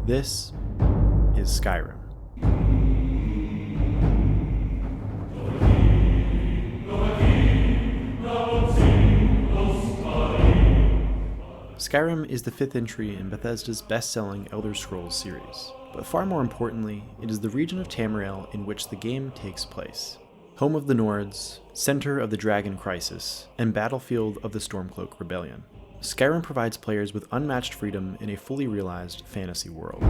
This is Skyrim. Skyrim is the fifth entry in Bethesda's best-selling Elder Scrolls series, but far more importantly, it is the region of Tamriel in which the game takes place. Home of the Nords, center of the Dragon Crisis, and battlefield of the Stormcloak Rebellion. Skyrim provides players with unmatched freedom in a fully realized fantasy world.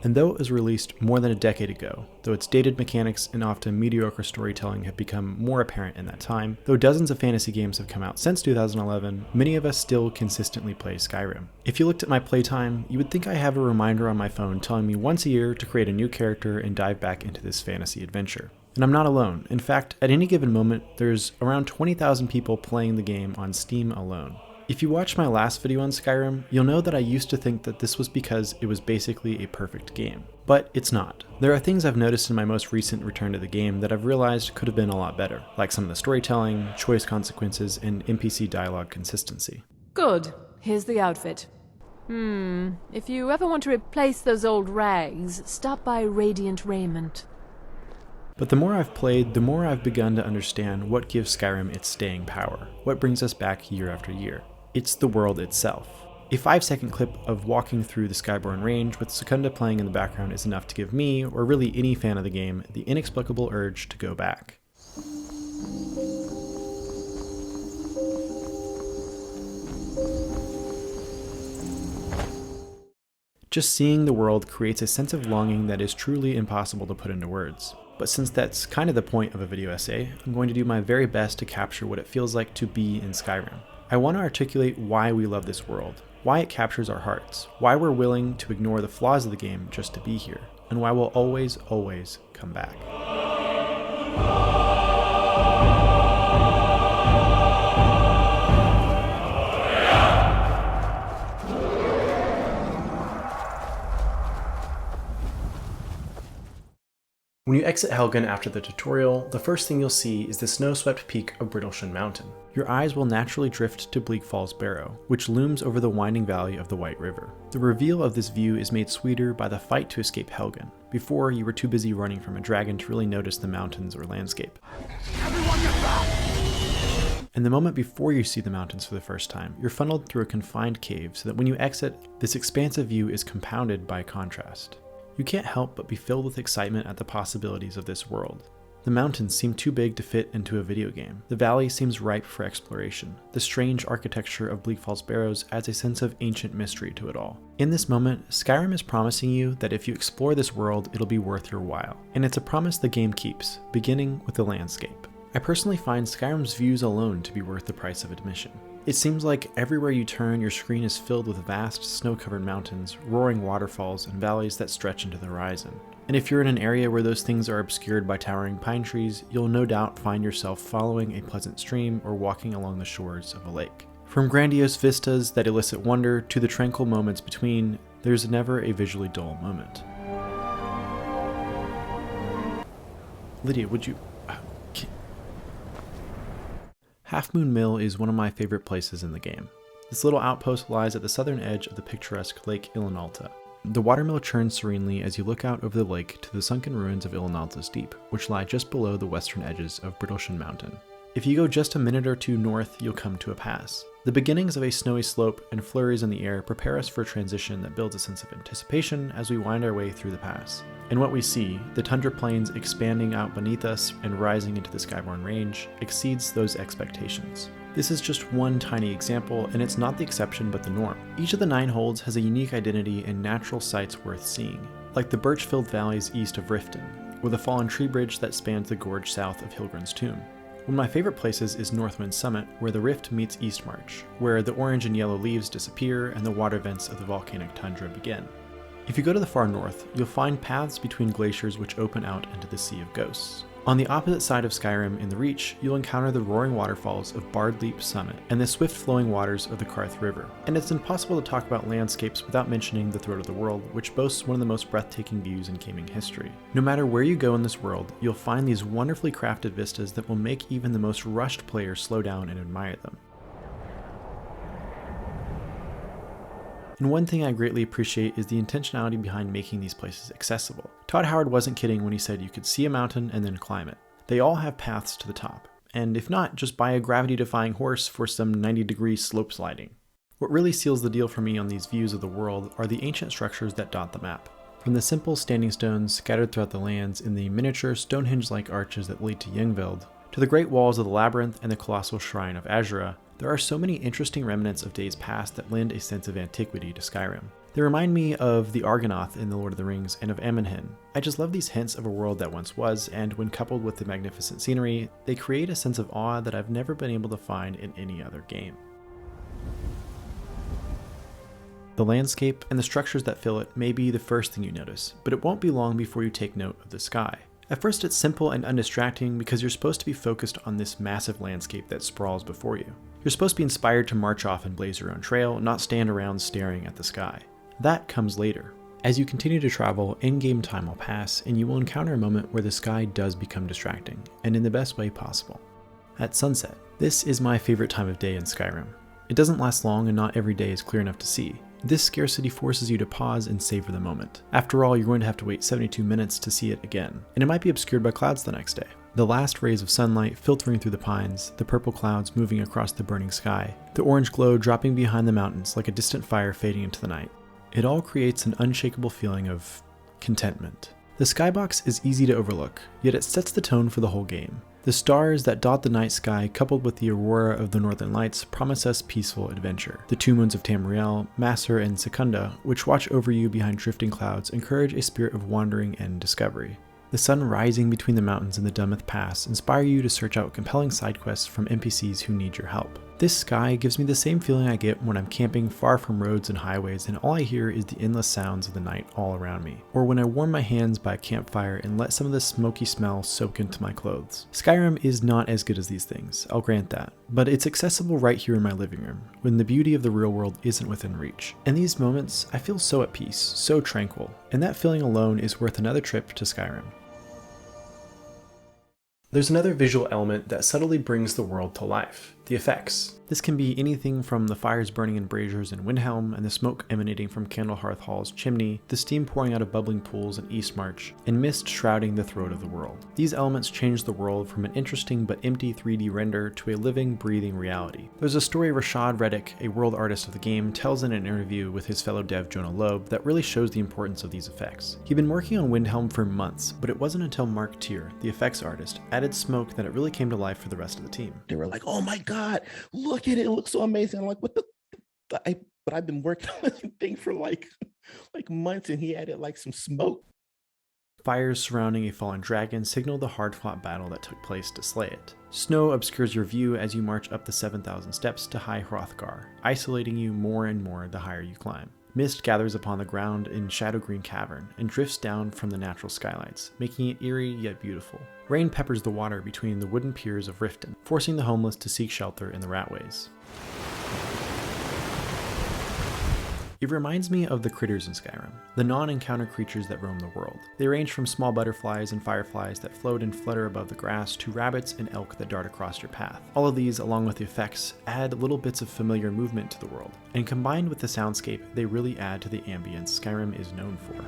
And though it was released more than a decade ago, though its dated mechanics and often mediocre storytelling have become more apparent in that time, though dozens of fantasy games have come out since 2011, many of us still consistently play Skyrim. If you looked at my playtime, you would think I have a reminder on my phone telling me once a year to create a new character and dive back into this fantasy adventure. And I'm not alone. In fact, at any given moment, there's around 20,000 people playing the game on Steam alone. If you watched my last video on Skyrim, you'll know that I used to think that this was because it was basically a perfect game. But it's not. There are things I've noticed in my most recent return to the game that I've realized could have been a lot better, like some of the storytelling, choice consequences, and NPC dialogue consistency. Good. Here's the outfit. If you ever want to replace those old rags, stop by Radiant Raiment. But the more I've played, the more I've begun to understand what gives Skyrim its staying power, what brings us back year after year. It's the world itself. A 5-second clip of walking through the Skyborn Range with Secunda playing in the background is enough to give me, or really any fan of the game, the inexplicable urge to go back. Just seeing the world creates a sense of longing that is truly impossible to put into words. But since that's kind of the point of a video essay, I'm going to do my very best to capture what it feels like to be in Skyrim. I want to articulate why we love this world, why it captures our hearts, why we're willing to ignore the flaws of the game just to be here, and why we'll always, always come back. When you exit Helgen after the tutorial, the first thing you'll see is the snow-swept peak of Brittleshan Mountain. Your eyes will naturally drift to Bleak Falls Barrow, which looms over the winding valley of the White River. The reveal of this view is made sweeter by the fight to escape Helgen. Before, you were too busy running from a dragon to really notice the mountains or landscape. Everyone get back! And the moment before you see the mountains for the first time, you're funneled through a confined cave so that when you exit, this expansive view is compounded by contrast. You can't help but be filled with excitement at the possibilities of this world. The mountains seem too big to fit into a video game. The valley seems ripe for exploration. The strange architecture of Bleak Falls Barrows adds a sense of ancient mystery to it all. In this moment, Skyrim is promising you that if you explore this world, it'll be worth your while. And it's a promise the game keeps, beginning with the landscape. I personally find Skyrim's views alone to be worth the price of admission. It seems like everywhere you turn, your screen is filled with vast, snow-covered mountains, roaring waterfalls, and valleys that stretch into the horizon. And if you're in an area where those things are obscured by towering pine trees, you'll no doubt find yourself following a pleasant stream or walking along the shores of a lake. From grandiose vistas that elicit wonder to the tranquil moments between, there's never a visually dull moment. Lydia, would you... Half Moon Mill is one of my favorite places in the game. This little outpost lies at the southern edge of the picturesque Lake Ilinalta. The watermill churns serenely as you look out over the lake to the sunken ruins of Ilinalta's Deep, which lie just below the western edges of Brittleshan Mountain. If you go just a minute or two north, you'll come to a pass. The beginnings of a snowy slope and flurries in the air prepare us for a transition that builds a sense of anticipation as we wind our way through the pass. And what we see, the tundra plains expanding out beneath us and rising into the Skyborn Range, exceeds those expectations. This is just one tiny example, and it's not the exception but the norm. Each of the 9 holds has a unique identity and natural sights worth seeing, like the birch-filled valleys east of Riften, or the fallen tree bridge that spans the gorge south of Hilgrin's Tomb. One of my favorite places is Northwind Summit, where the rift meets Eastmarch, where the orange and yellow leaves disappear and the water vents of the volcanic tundra begin. If you go to the far north, you'll find paths between glaciers which open out into the Sea of Ghosts. On the opposite side of Skyrim in the Reach, you'll encounter the roaring waterfalls of Bard Leap Summit and the swift-flowing waters of the Karth River. And it's impossible to talk about landscapes without mentioning the Throat of the World, which boasts one of the most breathtaking views in gaming history. No matter where you go in this world, you'll find these wonderfully crafted vistas that will make even the most rushed player slow down and admire them. And one thing I greatly appreciate is the intentionality behind making these places accessible. Todd Howard wasn't kidding when he said you could see a mountain and then climb it. They all have paths to the top, and if not, just buy a gravity-defying horse for some 90-degree slope sliding. What really seals the deal for me on these views of the world are the ancient structures that dot the map. From the simple standing stones scattered throughout the lands in the miniature Stonehenge-like arches that lead to Yngveld, to the great walls of the Labyrinth and the colossal shrine of Azura, there are so many interesting remnants of days past that lend a sense of antiquity to Skyrim. They remind me of the Argonath in The Lord of the Rings and of Amenhin. I just love these hints of a world that once was, and when coupled with the magnificent scenery, they create a sense of awe that I've never been able to find in any other game. The landscape and the structures that fill it may be the first thing you notice, but it won't be long before you take note of the sky. At first it's simple and undistracting because you're supposed to be focused on this massive landscape that sprawls before you. You're supposed to be inspired to march off and blaze your own trail, not stand around staring at the sky. That comes later. As you continue to travel, in-game time will pass, and you will encounter a moment where the sky does become distracting, and in the best way possible. At sunset. This is my favorite time of day in Skyrim. It doesn't last long and not every day is clear enough to see. This scarcity forces you to pause and savor the moment. After all, you're going to have to wait 72 minutes to see it again, and it might be obscured by clouds the next day. The last rays of sunlight filtering through the pines, the purple clouds moving across the burning sky, the orange glow dropping behind the mountains like a distant fire fading into the night. It all creates an unshakable feeling of contentment. The skybox is easy to overlook, yet it sets the tone for the whole game. The stars that dot the night sky coupled with the aurora of the northern lights promise us peaceful adventure. The two moons of Tamriel, Massor and Secunda, which watch over you behind drifting clouds, encourage a spirit of wandering and discovery. The sun rising between the mountains in the Dunmouth Pass inspire you to search out compelling side quests from NPCs who need your help. This sky gives me the same feeling I get when I'm camping far from roads and highways and all I hear is the endless sounds of the night all around me, or when I warm my hands by a campfire and let some of the smoky smell soak into my clothes. Skyrim is not as good as these things, I'll grant that, but it's accessible right here in my living room, when the beauty of the real world isn't within reach. In these moments, I feel so at peace, so tranquil, and that feeling alone is worth another trip to Skyrim. There's another visual element that subtly brings the world to life, the effects. This can be anything from the fires burning in braziers in Windhelm and the smoke emanating from Candlehearth Hall's chimney, the steam pouring out of bubbling pools in Eastmarch, and mist shrouding the throat of the world. These elements change the world from an interesting but empty 3D render to a living, breathing reality. There's a story Rashad Reddick, a world artist of the game, tells in an interview with his fellow dev Jonah Loeb that really shows the importance of these effects. He'd been working on Windhelm for months, but it wasn't until Mark Tier, the effects artist, added smoke that it really came to life for the rest of the team. They were like, oh my God, look at it. It looks so amazing. I'm like, what the? But I've been working on this thing for like months and he added like some smoke. Fires surrounding a fallen dragon signal the hard-fought battle that took place to slay it. Snow obscures your view as you march up the 7,000 steps to High Hrothgar, isolating you more and more the higher you climb. Mist gathers upon the ground in Shadowgreen Cavern and drifts down from the natural skylights, making it eerie yet beautiful. Rain peppers the water between the wooden piers of Riften, forcing the homeless to seek shelter in the Ratways. It reminds me of the critters in Skyrim, the non-encounter creatures that roam the world. They range from small butterflies and fireflies that float and flutter above the grass to rabbits and elk that dart across your path. All of these, along with the effects, add little bits of familiar movement to the world, and combined with the soundscape, they really add to the ambience Skyrim is known for.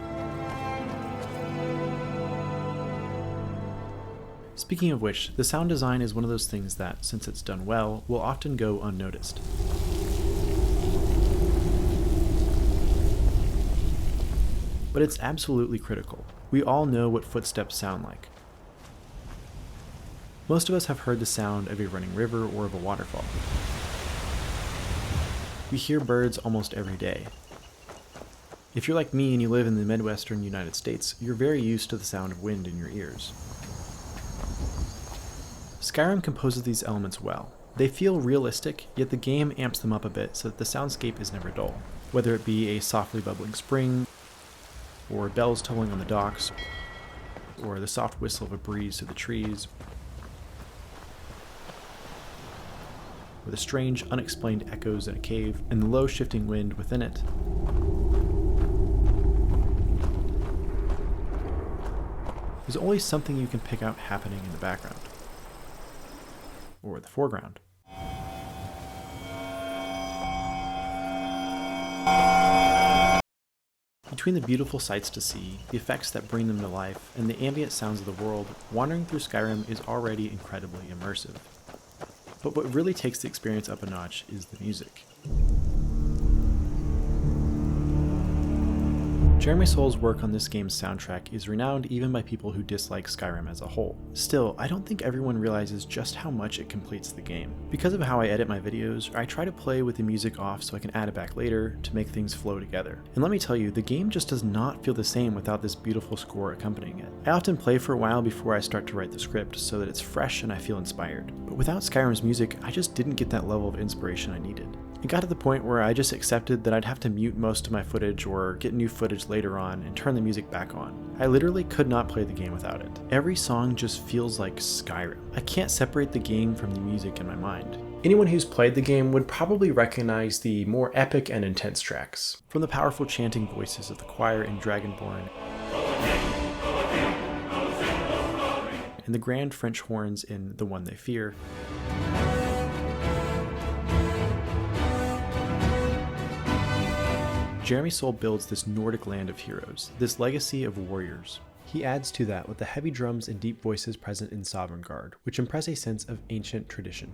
Speaking of which, the sound design is one of those things that, since it's done well, will often go unnoticed. But it's absolutely critical. We all know what footsteps sound like. Most of us have heard the sound of a running river or of a waterfall. We hear birds almost every day. If you're like me and you live in the Midwestern United States, you're very used to the sound of wind in your ears. Skyrim composes these elements well. They feel realistic, yet the game amps them up a bit so that the soundscape is never dull. Whether it be a softly bubbling spring, or bells tolling on the docks, or the soft whistle of a breeze through the trees, or the strange, unexplained echoes in a cave, and the low shifting wind within it. There's always something you can pick out happening in the background, or the foreground. Between the beautiful sights to see, the effects that bring them to life, and the ambient sounds of the world, wandering through Skyrim is already incredibly immersive. But what really takes the experience up a notch is the music. Jeremy Soul's work on this game's soundtrack is renowned even by people who dislike Skyrim as a whole. Still, I don't think everyone realizes just how much it completes the game. Because of how I edit my videos, I try to play with the music off so I can add it back later to make things flow together. And let me tell you, the game just does not feel the same without this beautiful score accompanying it. I often play for a while before I start to write the script so that it's fresh and I feel inspired. But without Skyrim's music, I just didn't get that level of inspiration I needed. It got to the point where I just accepted that I'd have to mute most of my footage or get new footage later on and turn the music back on. I literally could not play the game without it. Every song just feels like Skyrim. I can't separate the game from the music in my mind. Anyone who's played the game would probably recognize the more epic and intense tracks, from the powerful chanting voices of the choir in Dragonborn and the grand French horns in The One They Fear, Jeremy Soule builds this Nordic land of heroes, this legacy of warriors. He adds to that with the heavy drums and deep voices present in Sovngarde, which impress a sense of ancient tradition.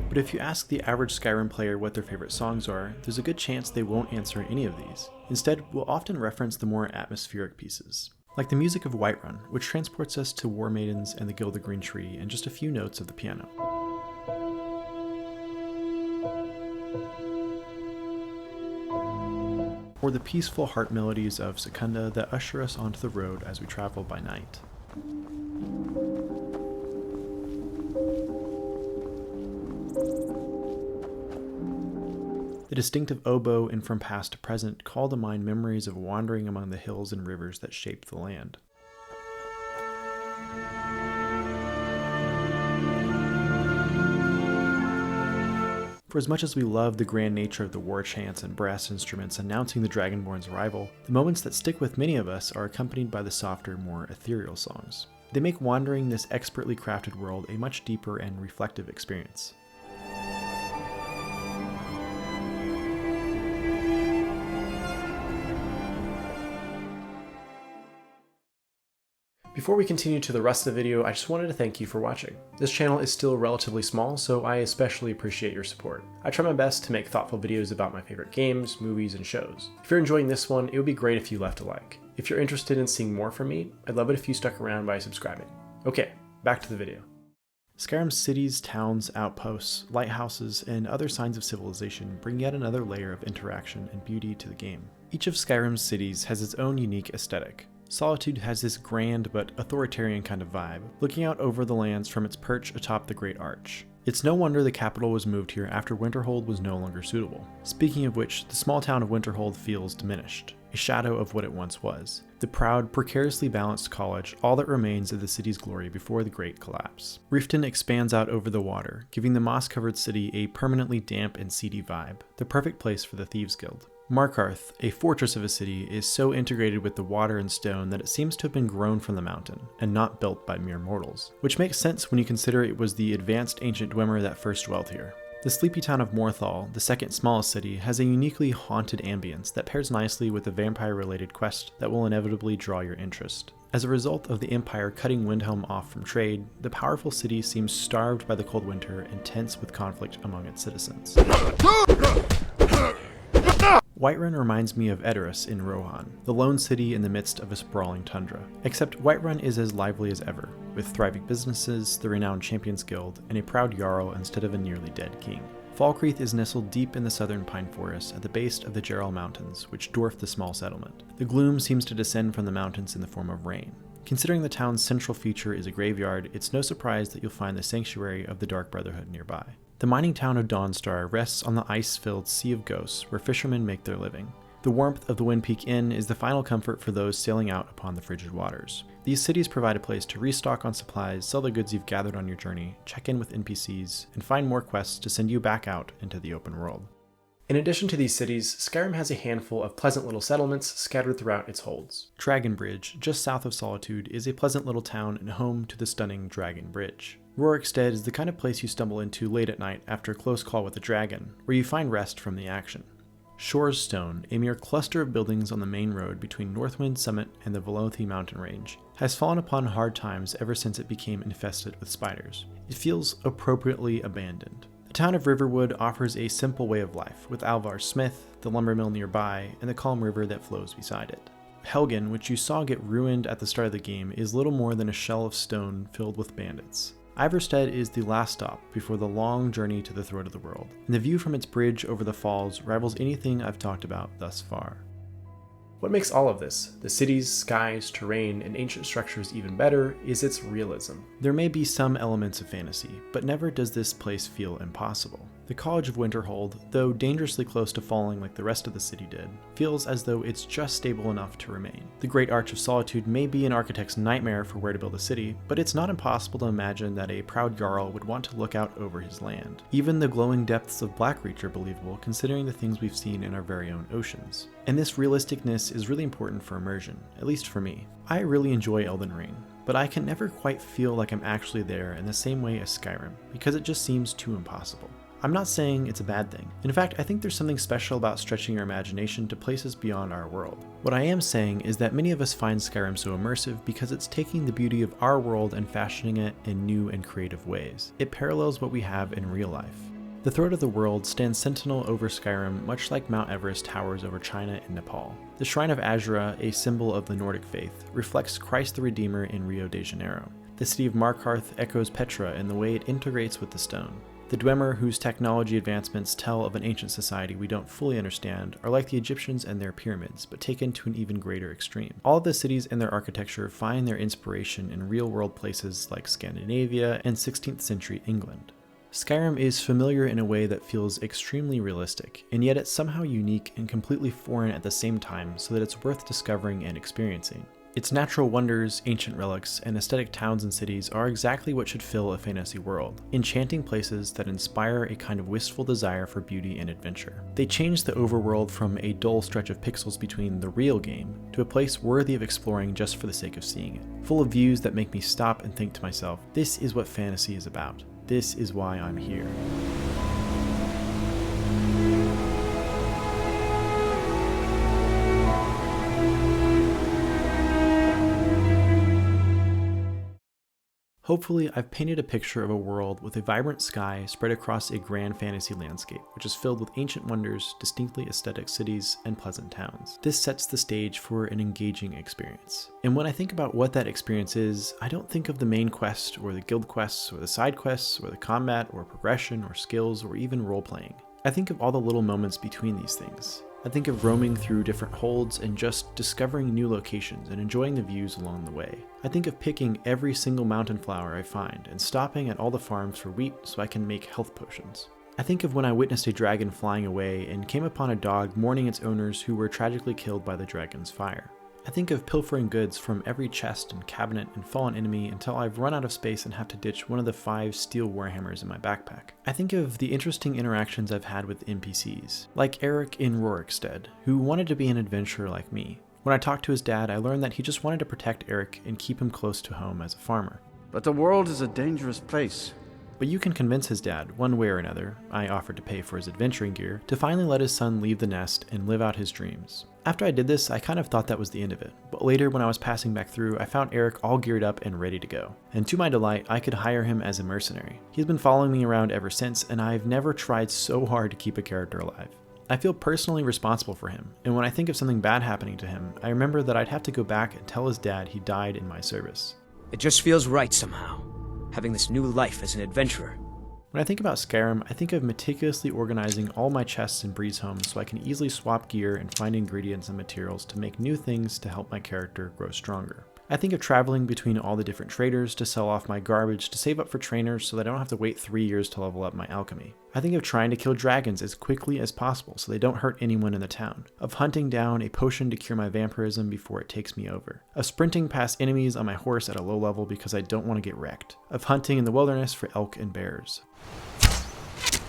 But if you ask the average Skyrim player what their favorite songs are, there's a good chance they won't answer any of these. Instead, we'll often reference the more atmospheric pieces, like the music of Whiterun, which transports us to War Maidens and the Guild of Green Tree and just a few notes of the piano. Or the peaceful heart melodies of Secunda that usher us onto the road as we travel by night. The distinctive oboe in From Past to Present call to mind memories of wandering among the hills and rivers that shaped the land. For as much as we love the grand nature of the war chants and brass instruments announcing the Dragonborn's arrival, the moments that stick with many of us are accompanied by the softer, more ethereal songs. They make wandering this expertly crafted world a much deeper and reflective experience. Before we continue to the rest of the video, I just wanted to thank you for watching. This channel is still relatively small, so I especially appreciate your support. I try my best to make thoughtful videos about my favorite games, movies, and shows. If you're enjoying this one, it would be great if you left a like. If you're interested in seeing more from me, I'd love it if you stuck around by subscribing. Okay, back to the video. Skyrim's cities, towns, outposts, lighthouses, and other signs of civilization bring yet another layer of interaction and beauty to the game. Each of Skyrim's cities has its own unique aesthetic. Solitude has this grand but authoritarian kind of vibe, looking out over the lands from its perch atop the Great Arch. It's no wonder the capital was moved here after Winterhold was no longer suitable. Speaking of which, the small town of Winterhold feels diminished, a shadow of what it once was. The proud, precariously balanced college, all that remains of the city's glory before the Great Collapse. Reefton expands out over the water, giving the moss-covered city a permanently damp and seedy vibe, the perfect place for the Thieves' Guild. Markarth, a fortress of a city, is so integrated with the water and stone that it seems to have been grown from the mountain, and not built by mere mortals. Which makes sense when you consider it was the advanced ancient Dwemer that first dwelt here. The sleepy town of Morthal, the second smallest city, has a uniquely haunted ambience that pairs nicely with the vampire-related quest that will inevitably draw your interest. As a result of the Empire cutting Windhelm off from trade, the powerful city seems starved by the cold winter and tense with conflict among its citizens. Whiterun reminds me of Edoras in Rohan, the lone city in the midst of a sprawling tundra. Except Whiterun is as lively as ever, with thriving businesses, the renowned Champions Guild, and a proud Jarl instead of a nearly dead king. Falkreath is nestled deep in the southern pine forest at the base of the Jarl Mountains, which dwarf the small settlement. The gloom seems to descend from the mountains in the form of rain. Considering the town's central feature is a graveyard, it's no surprise that you'll find the sanctuary of the Dark Brotherhood nearby. The mining town of Dawnstar rests on the ice-filled Sea of Ghosts, where fishermen make their living. The warmth of the Windpeak Inn is the final comfort for those sailing out upon the frigid waters. These cities provide a place to restock on supplies, sell the goods you've gathered on your journey, check in with NPCs, and find more quests to send you back out into the open world. In addition to these cities, Skyrim has a handful of pleasant little settlements scattered throughout its holds. Dragonbridge, just south of Solitude, is a pleasant little town and home to the stunning Dragon Bridge. Rorikstead is the kind of place you stumble into late at night after a close call with a dragon, where you find rest from the action. Shores Stone, a mere cluster of buildings on the main road between Northwind Summit and the Velothi mountain range, has fallen upon hard times ever since it became infested with spiders. It feels appropriately abandoned. The town of Riverwood offers a simple way of life, with Alvar Smith, the lumber mill nearby, and the calm river that flows beside it. Helgen, which you saw get ruined at the start of the game, is little more than a shell of stone filled with bandits. Ivarstead is the last stop before the long journey to the throat of the world, and the view from its bridge over the falls rivals anything I've talked about thus far. What makes all of this, the cities, skies, terrain, and ancient structures even better, is its realism. There may be some elements of fantasy, but never does this place feel impossible. The College of Winterhold, though dangerously close to falling like the rest of the city did, feels as though it's just stable enough to remain. The Great Arch of Solitude may be an architect's nightmare for where to build a city, but it's not impossible to imagine that a proud Jarl would want to look out over his land. Even the glowing depths of Blackreach are believable, considering the things we've seen in our very own oceans. And this realisticness is really important for immersion, at least for me. I really enjoy Elden Ring, but I can never quite feel like I'm actually there in the same way as Skyrim, because it just seems too impossible. I'm not saying it's a bad thing. In fact, I think there's something special about stretching your imagination to places beyond our world. What I am saying is that many of us find Skyrim so immersive because it's taking the beauty of our world and fashioning it in new and creative ways. It parallels what we have in real life. The Throat of the World stands sentinel over Skyrim, much like Mount Everest towers over China and Nepal. The Shrine of Azura, a symbol of the Nordic faith, reflects Christ the Redeemer in Rio de Janeiro. The city of Markarth echoes Petra in the way it integrates with the stone. The Dwemer, whose technology advancements tell of an ancient society we don't fully understand, are like the Egyptians and their pyramids, but taken to an even greater extreme. All of the cities and their architecture find their inspiration in real-world places like Scandinavia and 16th century England. Skyrim is familiar in a way that feels extremely realistic, and yet it's somehow unique and completely foreign at the same time, so that it's worth discovering and experiencing. Its natural wonders, ancient relics, and aesthetic towns and cities are exactly what should fill a fantasy world, enchanting places that inspire a kind of wistful desire for beauty and adventure. They change the overworld from a dull stretch of pixels between the real game to a place worthy of exploring just for the sake of seeing it, full of views that make me stop and think to myself, this is what fantasy is about. This is why I'm here. Hopefully, I've painted a picture of a world with a vibrant sky spread across a grand fantasy landscape, which is filled with ancient wonders, distinctly aesthetic cities, and pleasant towns. This sets the stage for an engaging experience. And when I think about what that experience is, I don't think of the main quest, or the guild quests, or the side quests, or the combat, or progression, or skills, or even role-playing. I think of all the little moments between these things. I think of roaming through different holds and just discovering new locations and enjoying the views along the way. I think of picking every single mountain flower I find and stopping at all the farms for wheat so I can make health potions. I think of when I witnessed a dragon flying away and came upon a dog mourning its owners who were tragically killed by the dragon's fire. I think of pilfering goods from every chest and cabinet and fallen enemy until I've run out of space and have to ditch one of the 5 steel warhammers in my backpack. I think of the interesting interactions I've had with NPCs, like Eric in Rorikstead, who wanted to be an adventurer like me. When I talked to his dad, I learned that he just wanted to protect Eric and keep him close to home as a farmer. But the world is a dangerous place. But you can convince his dad, one way or another, I offered to pay for his adventuring gear, to finally let his son leave the nest and live out his dreams. After I did this, I kind of thought that was the end of it, but later when I was passing back through, I found Eric all geared up and ready to go. And to my delight, I could hire him as a mercenary. He's been following me around ever since, and I've never tried so hard to keep a character alive. I feel personally responsible for him, and when I think of something bad happening to him, I remember that I'd have to go back and tell his dad he died in my service. It just feels right somehow, having this new life as an adventurer. When I think about Skyrim, I think of meticulously organizing all my chests in Breeze Home so I can easily swap gear and find ingredients and materials to make new things to help my character grow stronger. I think of traveling between all the different traders to sell off my garbage to save up for trainers so that I don't have to wait 3 years to level up my alchemy. I think of trying to kill dragons as quickly as possible so they don't hurt anyone in the town. Of hunting down a potion to cure my vampirism before it takes me over. Of sprinting past enemies on my horse at a low level because I don't want to get wrecked. Of hunting in the wilderness for elk and bears.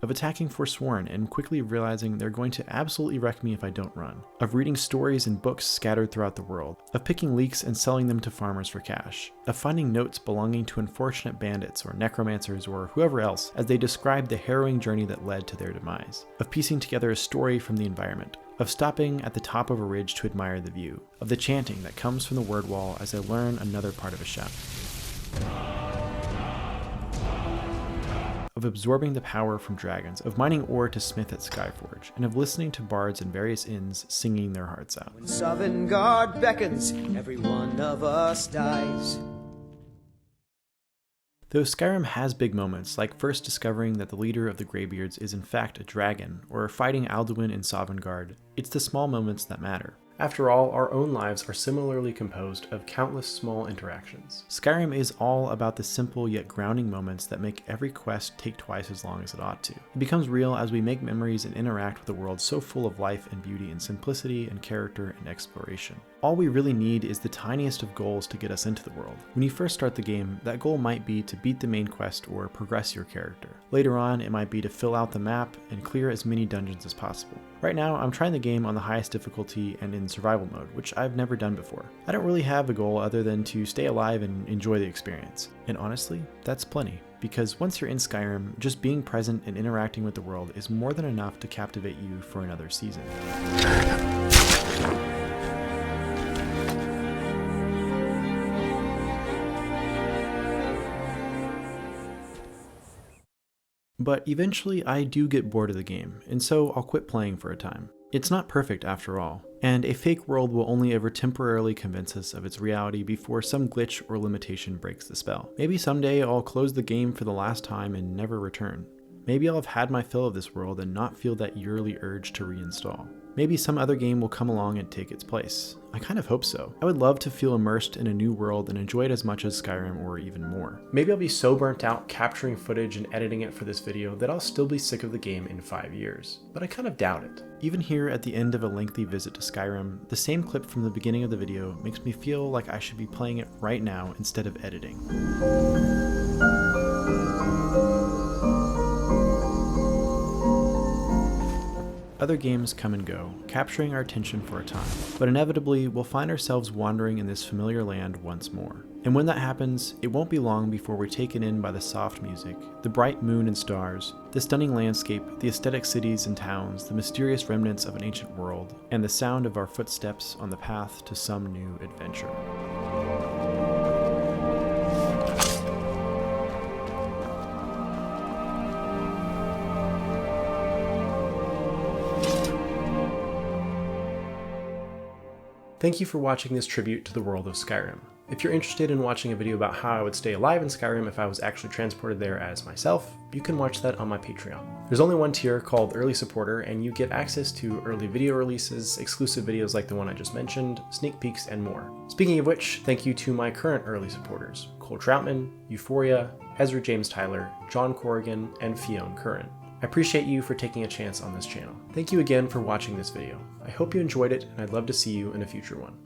of attacking Forsworn and quickly realizing they're going to absolutely wreck me if I don't run, of reading stories and books scattered throughout the world, of picking leeks and selling them to farmers for cash, of finding notes belonging to unfortunate bandits or necromancers or whoever else as they describe the harrowing journey that led to their demise, of piecing together a story from the environment, of stopping at the top of a ridge to admire the view, of the chanting that comes from the word wall as I learn another part of a shout, of absorbing the power from dragons, of mining ore to smith at Skyforge, and of listening to bards in various inns singing their hearts out. When Sovngarde beckons, every one of us dies. Though Skyrim has big moments, like first discovering that the leader of the Greybeards is in fact a dragon, or fighting Alduin in Sovngarde, it's the small moments that matter. After all, our own lives are similarly composed of countless small interactions. Skyrim is all about the simple yet grounding moments that make every quest take twice as long as it ought to. It becomes real as we make memories and interact with a world so full of life and beauty and simplicity and character and exploration. All we really need is the tiniest of goals to get us into the world. When you first start the game, that goal might be to beat the main quest or progress your character. Later on, it might be to fill out the map and clear as many dungeons as possible. Right now, I'm trying the game on the highest difficulty and in survival mode, which I've never done before. I don't really have a goal other than to stay alive and enjoy the experience. And honestly, that's plenty. Because once you're in Skyrim, just being present and interacting with the world is more than enough to captivate you for another season. But eventually I do get bored of the game, and so I'll quit playing for a time. It's not perfect after all, and a fake world will only ever temporarily convince us of its reality before some glitch or limitation breaks the spell. Maybe someday I'll close the game for the last time and never return. Maybe I'll have had my fill of this world and not feel that yearly urge to reinstall. Maybe some other game will come along and take its place. I kind of hope so. I would love to feel immersed in a new world and enjoy it as much as Skyrim or even more. Maybe I'll be so burnt out capturing footage and editing it for this video that I'll still be sick of the game in 5 years. But I kind of doubt it. Even here at the end of a lengthy visit to Skyrim, the same clip from the beginning of the video makes me feel like I should be playing it right now instead of editing. Other games come and go, capturing our attention for a time, but inevitably we'll find ourselves wandering in this familiar land once more. And when that happens, it won't be long before we're taken in by the soft music, the bright moon and stars, the stunning landscape, the aesthetic cities and towns, the mysterious remnants of an ancient world, and the sound of our footsteps on the path to some new adventure. Thank you for watching this tribute to the world of Skyrim. If you're interested in watching a video about how I would stay alive in Skyrim if I was actually transported there as myself, you can watch that on my Patreon. There's only one tier called Early Supporter, and you get access to early video releases, exclusive videos like the one I just mentioned, sneak peeks, and more. Speaking of which, thank you to my current early supporters, Cole Troutman, Euphoria, Ezra James Tyler, John Corrigan, and Fionn Curran. I appreciate you for taking a chance on this channel. Thank you again for watching this video. I hope you enjoyed it, and I'd love to see you in a future one.